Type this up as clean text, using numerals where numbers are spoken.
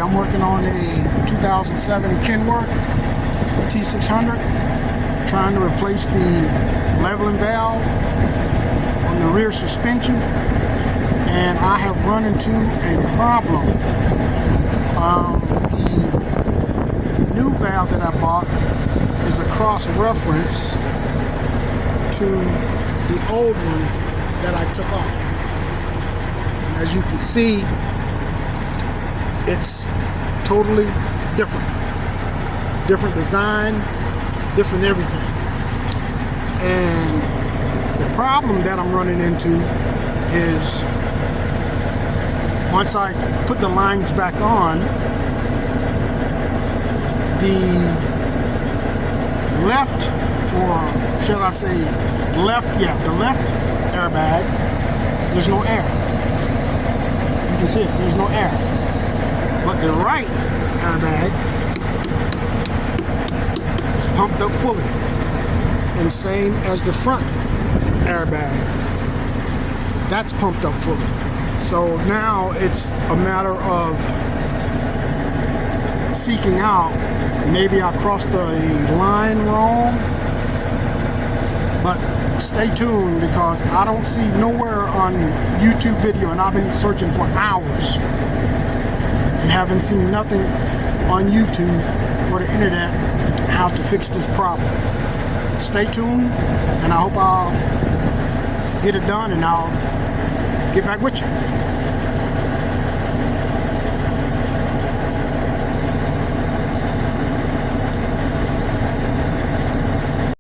I'm working on a 2007 Kenworth t600, trying to replace the leveling valve on the rear suspension, and I have run into a problem. The new valve that I bought is a cross reference to the old one that I took off. And as you can see, it's totally different. Different design, different everything. And the problem that I'm running into is once I put the lines back on, the left, or should I say the left airbag, there's no air. You can see it, there's no air. But the right airbag is pumped up fully, and same as the front airbag, that's pumped up fully. So now it's a matter of seeking out, maybe I crossed a line wrong, but stay tuned, because I don't see nowhere on YouTube video, and I've been searching for hours and haven't seen nothing on YouTube or the internet how to fix this problem. Stay tuned, and I hope I'll get it done, and I'll get back with you.